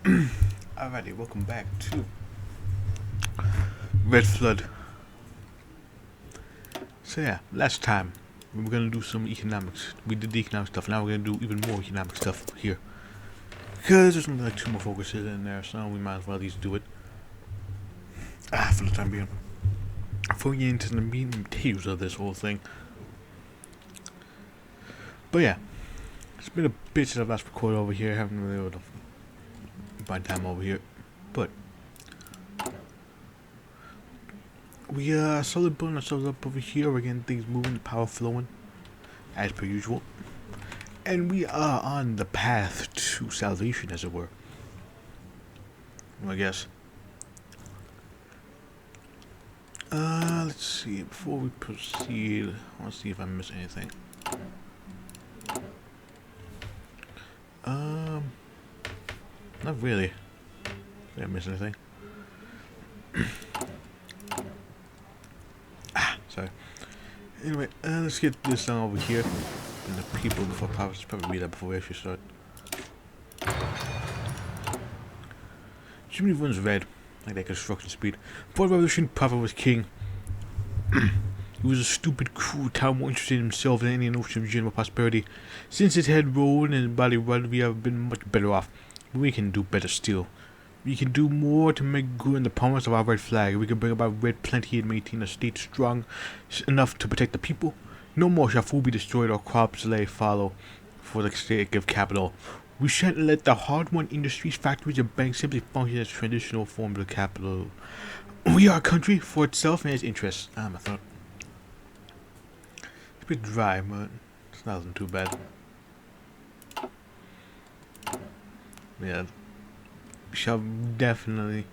Alrighty, welcome back to Red Flood. So yeah, last time we were gonna do some economics. We did the economic stuff. Now we're gonna do even more economic stuff here. Because there's only like 2 more focuses in there, so we might as well at least do it. For the time being. Before we get into the meat and potatoes of this whole thing. But yeah, it's been a bit since I've last recorded over here. I haven't really been able to find time over here. But we slowly building ourselves up over here. We're getting things moving, the power flowing, as per usual. And we are on the path to salvation, as it were. I guess. Let's see. Before we proceed, I want to see if I miss anything. Not really. Did I miss anything? Sorry. Anyway, let's get this done over here. And the people before power. Let's probably read that before we actually start. Germany runs red, like that construction speed. Before the revolution, Papa was king. He was a stupid, cruel town more interested in himself than any notion of general prosperity. Since his head rolled and his body run, we have been much better off. But we can do better still. We can do more to make good on the promise of our red flag. We can bring about red plenty and maintain a state strong enough to protect the people. No more shall food be destroyed or crops lay fallow for the sake of capital. We shan't let the hard-won industries, factories, and banks simply function as traditional forms of capital. We are a country for itself and its interests. I thought. It's a bit dry, but it's nothing too bad. Yeah. We shall definitely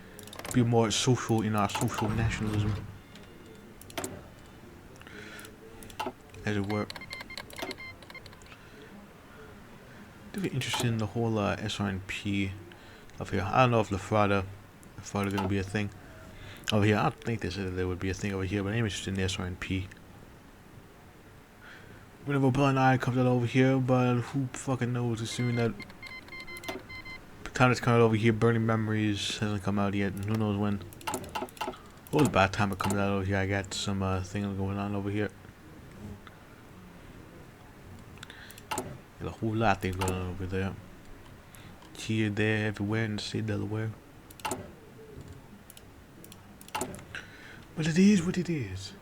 be more social in our social nationalism. As it were. Very interested in the whole SRNP of here. I don't know if Lafrada gonna be a thing over here. I don't think they said there would be a thing over here, but I'm interested in the SRNP. Whenever Blind Eye comes out over here, but who fucking knows, assuming that the time it's coming out over here, Burning Memories hasn't come out yet, and who knows when. What was about time it comes out over here? I got some things going on over here. There's a whole lot of things going on over there. Here, there, everywhere in the state of Delaware. But it is what it is.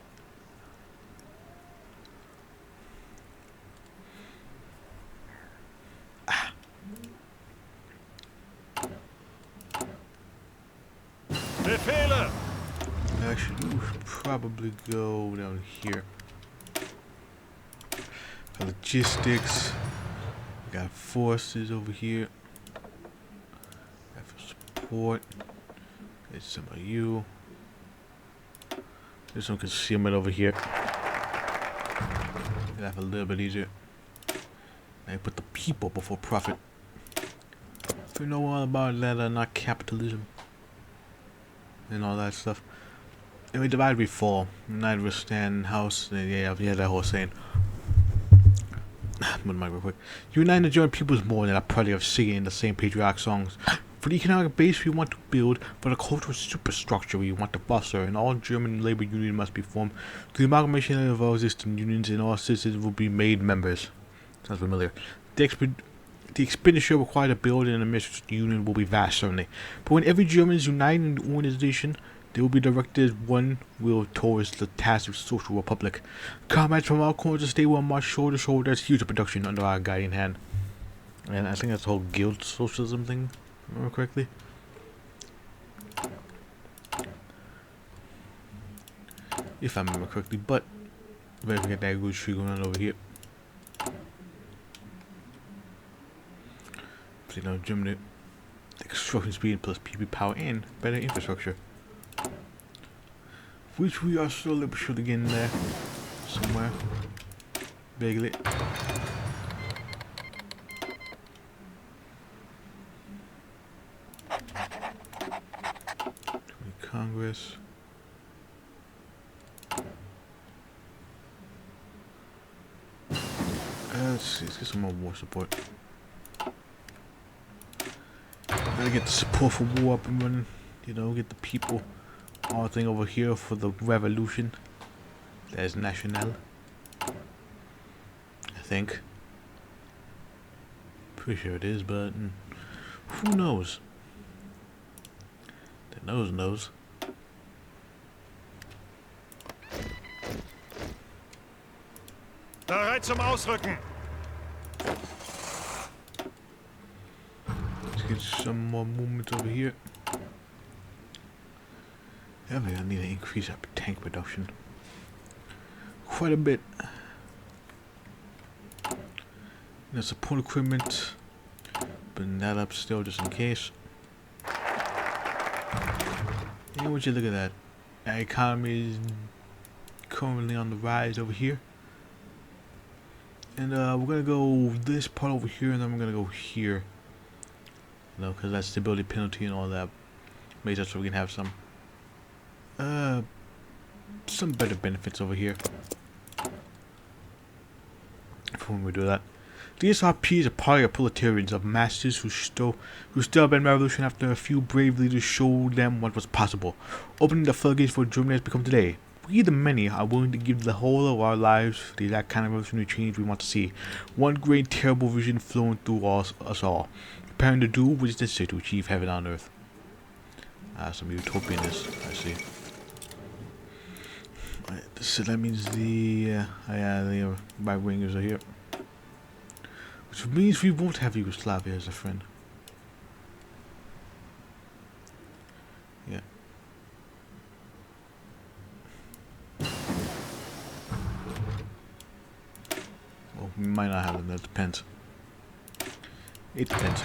Actually, we should probably go down here. Got logistics. We got forces over here. Got for support. There's some of you. There's some concealment over here. That's a little bit easier. Now put the people before profit. If you know all about that, not capitalism and all that stuff. And we divide, we fall. United we stand, house. Yeah, that whole saying. Put the mic real quick. Unite the German peoples more than a party of singing the same patriotic songs. For the economic base we want to build, for the cultural superstructure we want to foster, and all German labor union must be formed. The amalgamation of all existing unions and all citizens will be made members. Sounds familiar. The expenditure required to build and administer the union will be vast, certainly. But when every German is united in the organization, they will be directed as one will towards the task of social republic. Comrades from all corners of the state will march shoulder to shoulder as huge production under our guiding hand. And I think that's the whole guild socialism thing, if I remember correctly. If I remember correctly, but better forget that good shit going on over here. So now Germany, construction speed plus PP power and better infrastructure. Which we are slowly but surely getting there. Somewhere. Vaguely. Congress. Let's see, let's get some more war support. Gotta get the support for war up and running. You know, get the people. All thing over here for the revolution. There's National. I think. Pretty sure it is, but who knows? The nose knows. Bereit zum Ausrücken. Let's get some more movement over here. Yeah, I need to increase our tank production quite a bit. The support equipment, putting that up still just in case. And would you look at that? Our economy is currently on the rise over here. And we're gonna go this part over here, and then we're gonna go here. You know, because that stability penalty and all that makes it so we can have some better benefits over here. For when we do that. The SRP is a party of proletarians, of masters who still been revolution after a few brave leaders showed them what was possible, opening the floodgates for Germany has become today. We, the many, are willing to give the whole of our lives for the exact kind of revolutionary change we want to see. One great, terrible vision flowing through us all, preparing to do what is necessary to achieve heaven on earth. Some utopianness, I see. So that means the right wingers are here. Which means we won't have Yugoslavia as a friend. Yeah. Well, we might not have them, that depends. It depends.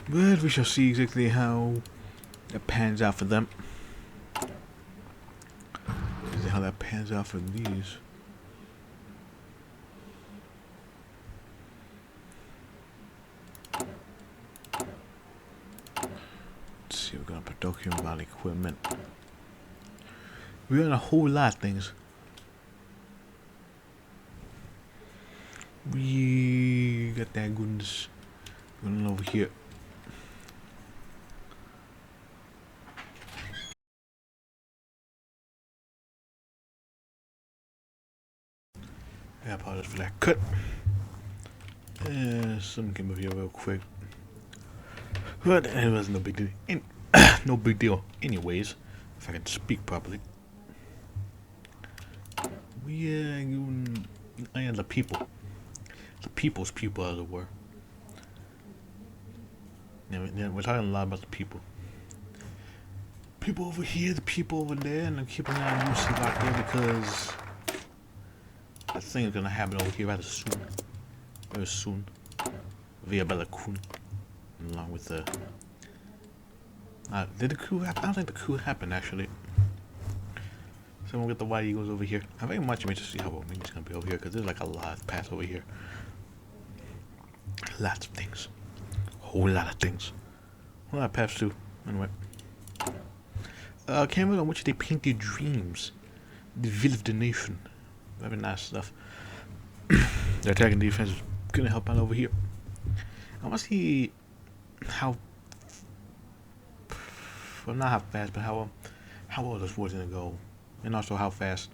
But we shall see exactly how that pans out for them. See how that pans out for these. Let's see, we're gonna production about equipment. We're on a whole lot of things. We got that goodness going over here. I apologize for that cut. Something came over here real quick. But it was no big deal. No big deal. Anyways, if I can speak properly. We and the people. The people's people, as it were. Yeah, we're talking a lot about the people. People over here, the people over there, and I'm keeping an eye on Lucy out there because that thing is gonna happen over here rather soon. Very soon. Via Bella Kun. Along with the did the coup happen? I don't think the coup happened actually. So we'll get the White Eagles over here. I'm very much interested to see how Romania's gonna be over here because there's like a lot of paths over here. Lots of things. Whole lot of things. A lot of paths too. Anyway. Canvas on which they paint their dreams. The will of the nation. Very nice stuff. The attacking defense is gonna help out over here. I want to see how, well, not how fast, but how well this war's gonna go, and also how fast.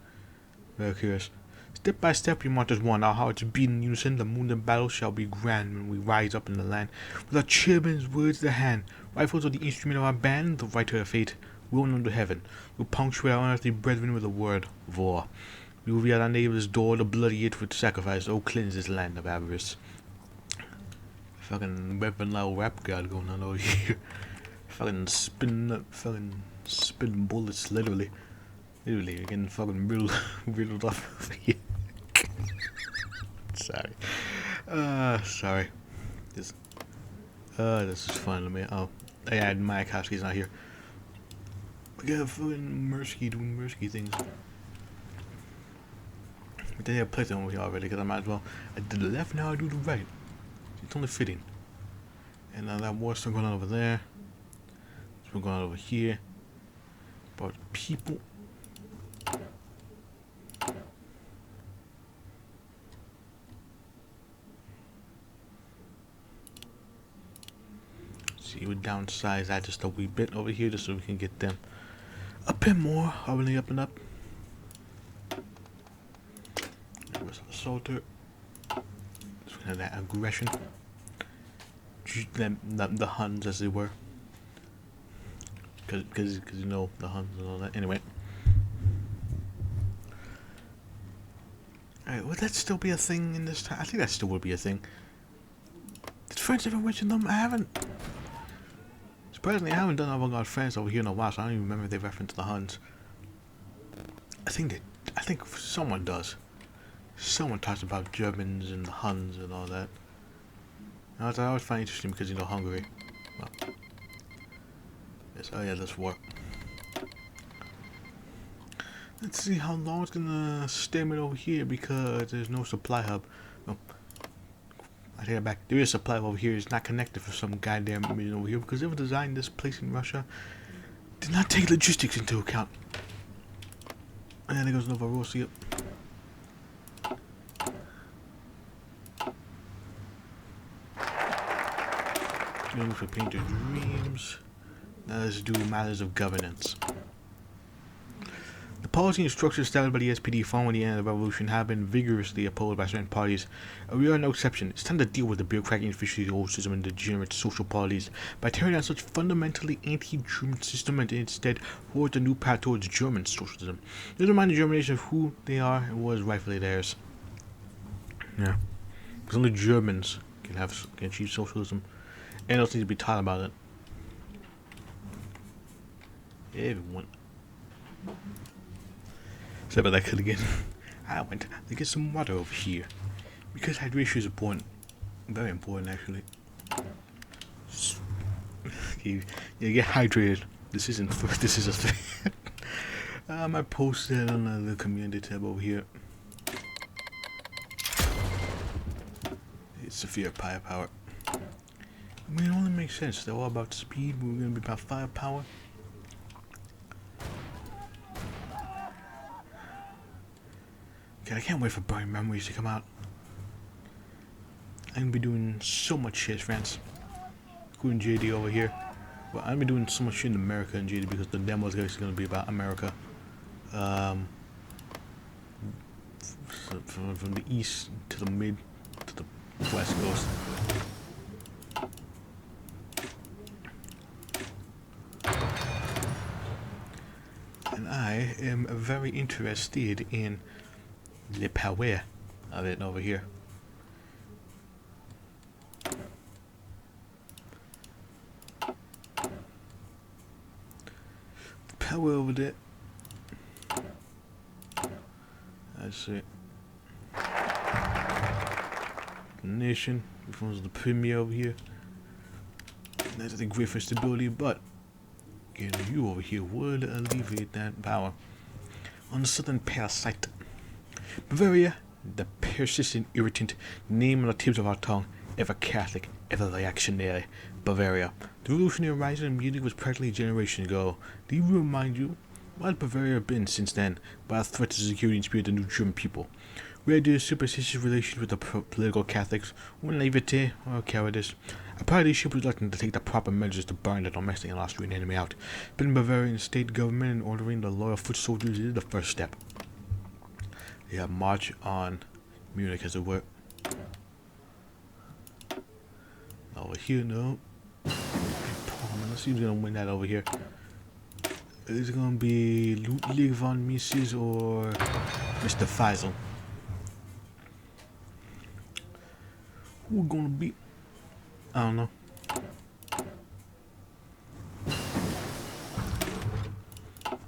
Very curious. Step by step, we march as one. Our hearts beat in unison. The moon and battle shall be grand when we rise up in the land. With our chairman's words to hand, rifles are the instrument of our band. The writer of fate will unto heaven. We'll punctuate our unearthly brethren with the word war. We will be at our neighbor's door, the bloody it with sacrifice. Oh, cleanse this land of avarice. Fucking weapon level rap god going on over here. Fucking spinning bullets, literally. Literally, you're getting fucking riddled up over here. Sorry. Sorry. This is fun to me. Oh, yeah, Mayakovsky's not here. We got fucking Mursky doing Mursky things. But they have placed it over here already, because I might as well. I did the left, now I do the right. It's only fitting. And that war's still going on over there. It's going on over here. About people. downsize that just a wee bit over here just so we can get them a bit more harmony up and up. Where's the assaulter? Just have that aggression. The Huns as they were. Because you know the Huns and all that. Anyway. Alright, would that still be a thing in this time? I think that still would be a thing. Did France ever mention them? I haven't. Surprisingly, I haven't done avant-garde France over here in a while, so I don't even remember if they referenced the Huns. I think someone does. Someone talks about Germans and the Huns and all that. I always find it interesting because, you know, Hungary. Well, yes, oh yeah, this war. Let's see how long it's gonna stem it over here because there's no supply hub. No. I take it back. There is a supply hub over here. It's not connected for some goddamn reason over here because whoever designed this place in Russia did not take logistics into account. And there goes Novorossiya. Dreams for painter dreams. Now let's do matters of governance. The policy and structure established by the SPD following the end of the revolution have been vigorously opposed by certain parties, and we are no exception. It's time to deal with the bureaucratic inefficiency, old system, and degenerate social parties by tearing down such fundamentally anti-German system and instead forge a new path towards German socialism. This reminds the German nation of who they are and what is rightfully theirs. Yeah, because only Germans can achieve socialism, and else need to be taught about it. Everyone. Sorry about that cut again. I went to get some water over here because hydration is important, very important actually. You get hydrated. This isn't first. This is a thing. I posted on the community tab over here. It's severe firepower. I mean, it only makes sense. They're all about speed. We're gonna be about firepower. I can't wait for Burning Memories to come out. I'm gonna be doing so much shit, friends. Including JD over here. But I'm gonna be doing so much shit in America and JD because the demo is actually gonna be about America. From the east to the mid to the west coast. And I am very interested in the power of it over here. The power over there. That's it. The nation, which one's the premier over here. That's the great for stability, but getting you over here would alleviate that power. On the southern parasite. Bavaria, the persistent, irritant, name on the tips of our tongue, ever Catholic, ever reactionary. Bavaria. The revolutionary rising in music was practically a generation ago. Do you remind you? What has Bavaria been since then, but a threat to security and spirit of the new German people? Where do superstitious relations with the political Catholics, or naivete, or cowardice? A party ship was reluctant to take the proper measures to burn the domestic and Austrian enemy out. Building Bavarian state government and ordering the loyal foot soldiers is the first step. They have march on Munich as it were. Over here, no. Let's see who's gonna win that over here. Is it gonna be Ludwig von Mises or Mr. Faisal? Who gonna be? I don't know.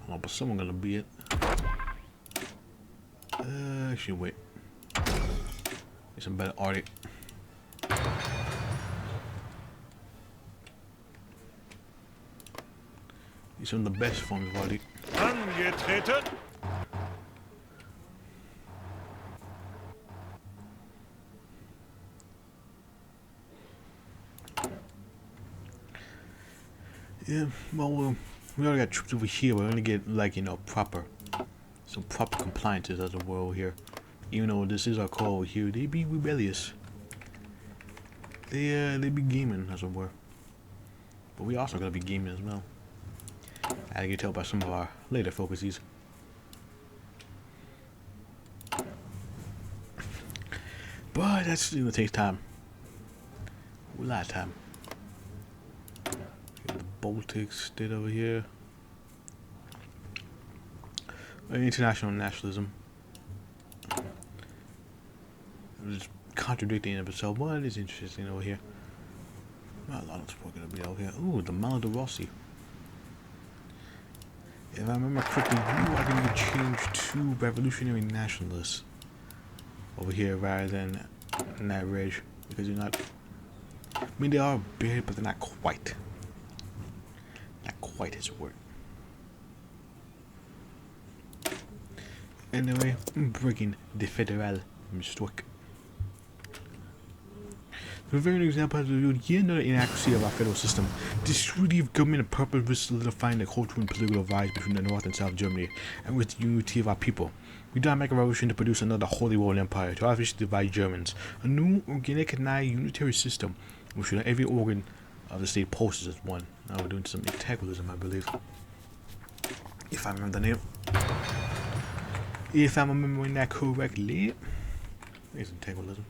Oh, but someone gonna be it. Actually, wait. Get some better art. These are some of the best forms of art. Angetreten. Yeah, well, we already got troops over here. We're gonna get, like, you know, some proper compliances as a world here. Even though this is our call over here, they be rebellious. They be gaming as it were. But we also gotta be gaming as well. As you can tell by some of our later focuses. But that's gonna take time. A lot of time. The Baltic state over here. International nationalism. Just contradicting itself, but it is interesting over here. Not a lot of support gonna be over here. Ooh, the Mala de Rossi. If I remember correctly, you are going to change to revolutionary nationalists over here rather than that ridge, because you're not. I mean, they are a bit, but they're not quite. Not quite his word. Anyway, breaking the federal mistake. For a very example of yet another inaccuracy of our federal system, the disunity of government and purpose was solidifying the cultural and political divide between the North and South Germany, and with the unity of our people. We did not make a revolution to produce another Holy Roman Empire, to artificially divide Germans. A new, organic, and unitary system, which every organ of the state pulses as one. Now we're doing some integralism, I believe. If I remember the name. If I'm remembering that correctly. It's integralism.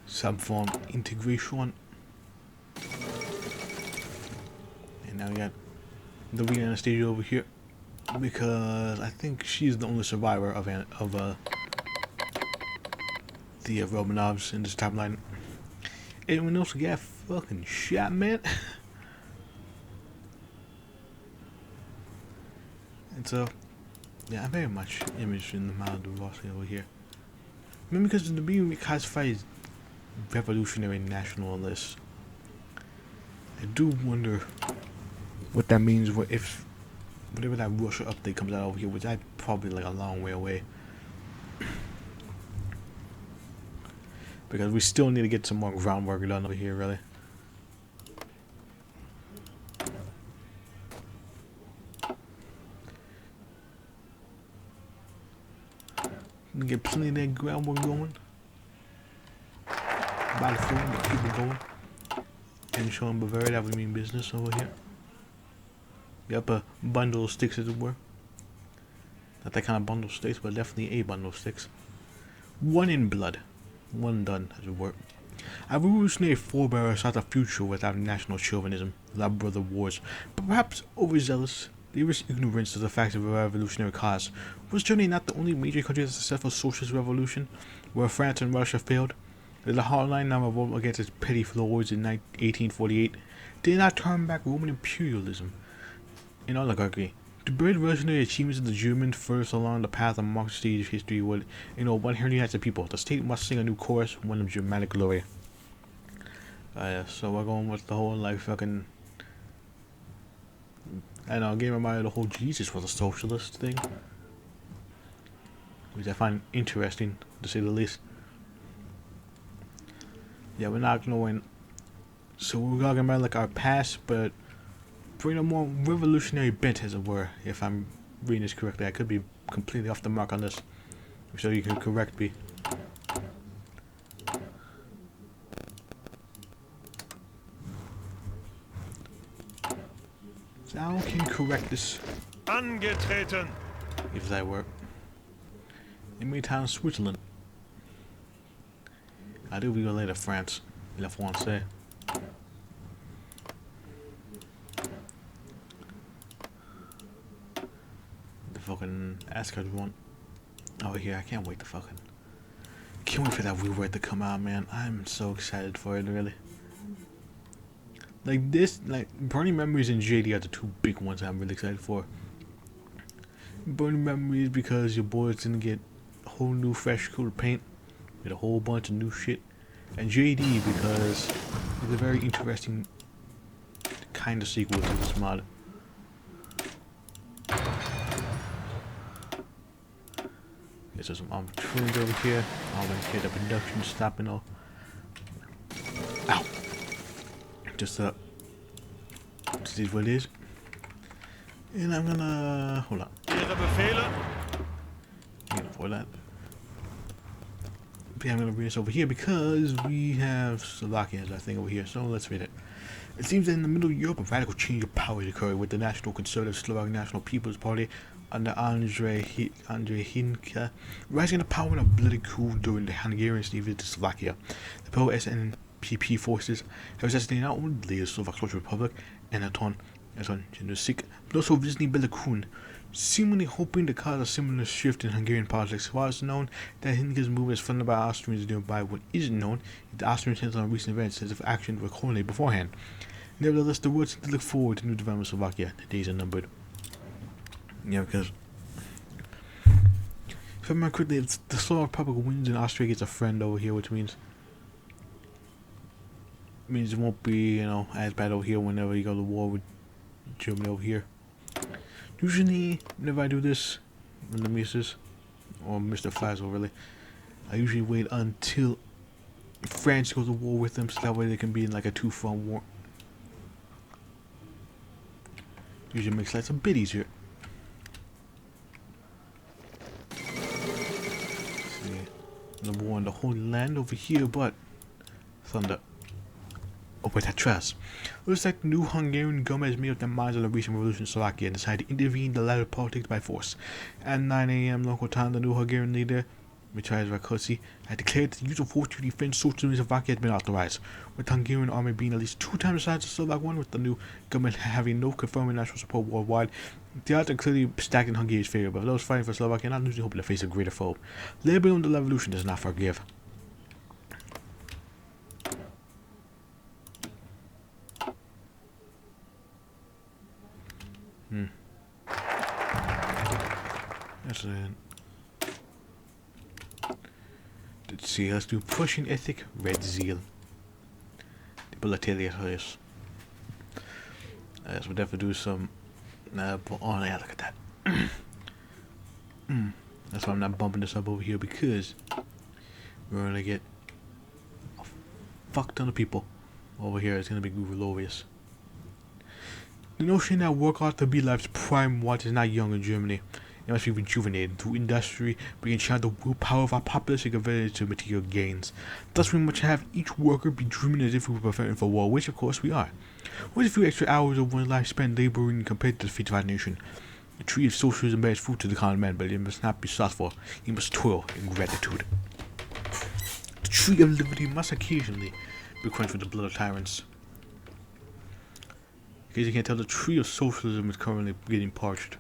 Subform integration. And now we got the real Anastasia over here, because I think she's the only survivor of the Romanovs in this timeline. Anyone else got fucking shot, man? And so, yeah, I'm very much imaged in the Mala de Rossi over here. Maybe because the being classified as revolutionary nationalists. I do wonder what that means. What if whatever that Russia update comes out over here, which I probably like a long way away, because we still need to get some more groundwork done over here, really. We get plenty of that groundwork going. By the phone, get people going. And showing Bavaria that we mean business over here. Yep, a bundle of sticks, as it were. Not that kind of bundle of sticks, but definitely a bundle of sticks. One in blood. One done, as it were. Our revolutionary forebears sought a future without national chauvinism, without brother wars, but perhaps overzealous. They risked ignorance of the facts of a revolutionary cause. Was Germany not the only major country that successful socialist revolution, where France and Russia failed? Did the hardline now revolt against its petty lords in 1848? Did not turn back Roman imperialism and oligarchy? To build revolutionary achievements of the Germans first along the path of Marxist history would, one inherently has the people. The state must sing a new chorus, one of dramatic glory. So we're going with the whole, like, fucking, I don't know, game reminded the whole Jesus was a socialist thing, which I find interesting, to say the least. Yeah, we're not knowing. So we're talking about like our past, but bring a more revolutionary bent, as it were. If I'm reading this correctly, I could be completely off the mark on this, so you can correct me. So I can correct this. Angetreten. If that were. In meantime, Switzerland. I do we go later France. La Francais. The fucking Ascot one. Oh yeah, I can't wait to fucking. Can't wait for that reword to come out, man. I'm so excited for it, really. Like this, like Burning Memories and JD are the two big ones I'm really excited for. Burning Memories because your boy's gonna get a whole new fresh coat of paint with a whole bunch of new shit, and JD because it's a very interesting kind of sequel to this mod. Okay, so some trains over here. I'm gonna get the production stopping off. Ow! Just this is what it is. And I'm gonna hold on. Ihre Befehle? I'm gonna avoid that. I'm gonna read this over here because we have Slovakians, I think, over here. So let's read it. It seems that in the middle of Europe, a radical change of power is occurring with the National Conservative Slovak National People's Party under Andrej Hinka rising to power in a bloody coup during the Hungarian state visit to Slovakia. The pro-SNPP forces have assassinated not only the leader of the Slovak Social Republic, Anton Genusik, but also visiting Belakun, seemingly hoping to cause a similar shift in Hungarian politics. While it's known that Hinka's move is funded by Austrians nearby, what isn't known is the Austrians hinted on recent events as if action were coordinated beforehand. Nevertheless, the world seems to look forward to new developments in Slovakia. The days are numbered. Yeah, because if I remember correctly, it's the Slovak Republic wins and Austria gets a friend over here, which means it won't be, as bad over here whenever you go to war with Germany over here. Usually, whenever I do this, when the Mises, or Mr. Faisal really, I usually wait until France goes to war with them, so that way they can be in like a two-front war. Usually makes life a bit easier. See, the war in the Holy Land over here, but thunder. Oh wait, that's trust. Looks like the new Hungarian government has made up their minds on the recent revolution in Slovakia and decided to intervene in the latter politics by force. At 9 a.m. local time, the new Hungarian leader, Michael Rakosi, had declared that the use of force to defend socialism in Slovakia had been authorized, with the Hungarian army being at least 2 times the size of the Slovak one, with the new government having no confirmed national support worldwide. The odds are clearly stacked in Hungary's favor, but those fighting for Slovakia are not losing hope to face a greater foe. Labor on the revolution does not forgive. That's it. Let's see, let's do pushing ethic, red zeal. Debilitating this. Yes, we'll definitely do some. Oh yeah, look at that. That's why I'm not bumping this up over here, because we're gonna get a fuck ton of people over here. It's gonna be glorious. The notion that work hard to be life's prime watch is not young in Germany. It must be rejuvenated through industry, bringing channel the willpower of our populace and convert it to material gains. Thus, we must have each worker be dreaming as if we were preparing for war, which of course we are. What a few extra hours of one's life spent laboring compared to the fate of our nation? The tree of socialism bears fruit to the common man, but it must not be sought for. He must toil in gratitude. The tree of liberty must occasionally be quenched with the blood of tyrants. In case you can't tell, the tree of socialism is currently getting parched.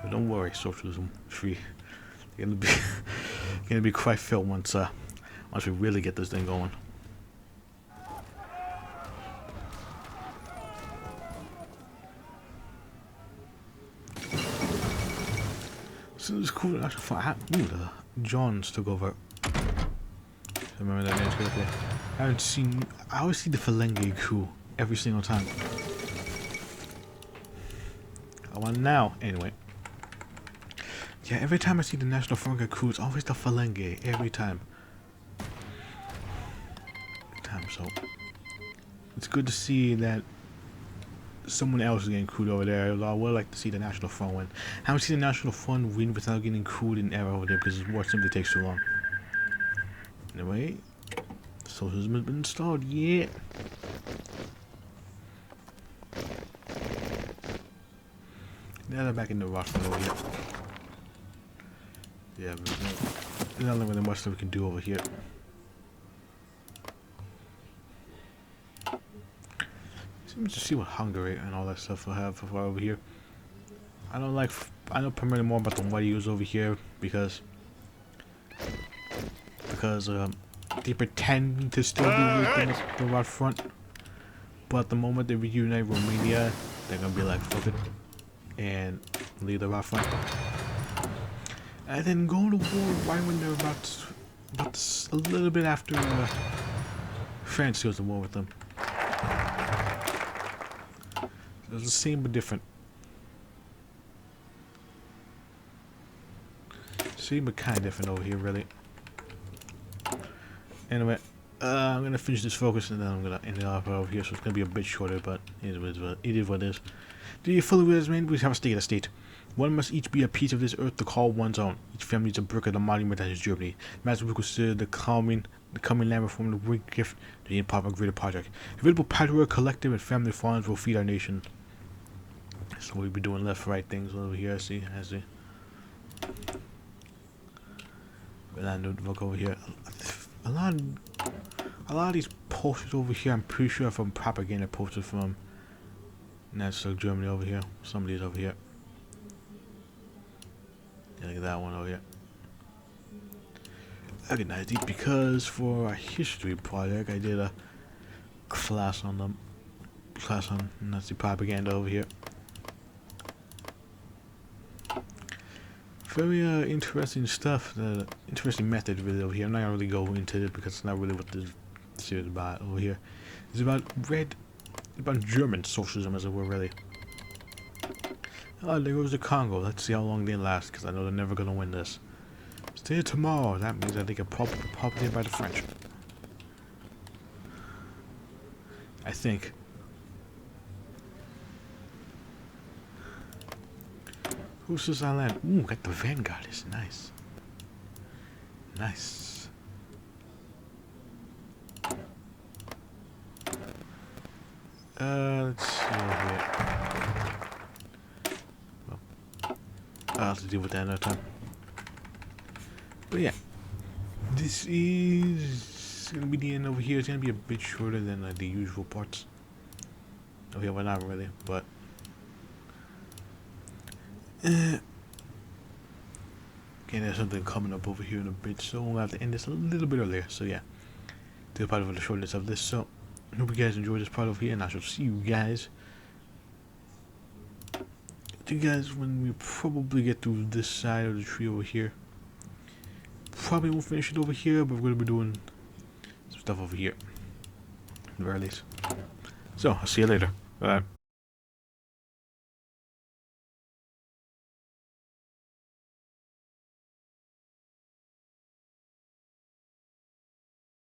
But don't worry, socialism tree. It's gonna be quite filled once we really get this thing going. So it's cool. Actually, the Johns took over. I remember that name correctly. I always see the Ferengi coup every single time. I want now, anyway. Yeah, every time I see the National Ferengi coup, it's always the Ferengi. Every time. So it's good to see that someone else is getting crewed over there. I would like to see the National Front win. I haven't seen the National Front win without getting crewed in error over there because the war simply takes too long. Anyway, socialism has been installed. Yeah. Now they're back in the roster over here. Yeah, there's not really much that we can do over here. Let me just see what Hungary and all that stuff will have over here. I know primarily more about the white use over here because they pretend to still be with the right front, but the moment they reunite Romania, they're gonna be like fuck it and leave the right front, and then go to war right when they're about a little bit after France goes to war with them. It's the same but different. Same but kind of different over here, really. Anyway, I'm gonna finish this focus and then I'm gonna end it off over here. So it's gonna be a bit shorter, but it is what it is. Do you fully realize, man? We have a state of the state. One must each be a piece of this earth to call one's own. Each family is a brick of the monument that is Germany. Master will consider the coming land reform the great gift to be part of a greater project. Available patriarch, collective, and family funds will feed our nation. So we'll be doing left right things over here. I see. But I look over here. A lot of these posters over here, I'm pretty sure from propaganda posters from Nazi Germany over here. Some of these over here. Yeah, look at that one over here. I recognize these because for a history project, I did a class on Nazi propaganda over here. Very interesting stuff, interesting method really over here. I'm not gonna really go into it because it's not really what this series is about over here. It's about German socialism as it were, really. Oh, there goes the Congo. Let's see how long they last, because I know they're never gonna win this. Stay tomorrow. That means that they get propagated by the French. I think. Who's this island? Ooh, got the Vanguard. It's nice. Nice. Let's see here. Well, I'll have to deal with that another time. But yeah, this is gonna be the end over here. It's gonna be a bit shorter than the usual parts. Okay, well, not really, but. Okay, there's something coming up over here in a bit, so we'll have to end this a little bit earlier. So yeah, this is part of the shortness of this. So I hope you guys enjoyed this part over here, and I shall see you guys. When we probably get through this side of the tree over here. Probably won't finish it over here, but we're gonna be doing some stuff over here, at the very least. So I'll see you later. Bye.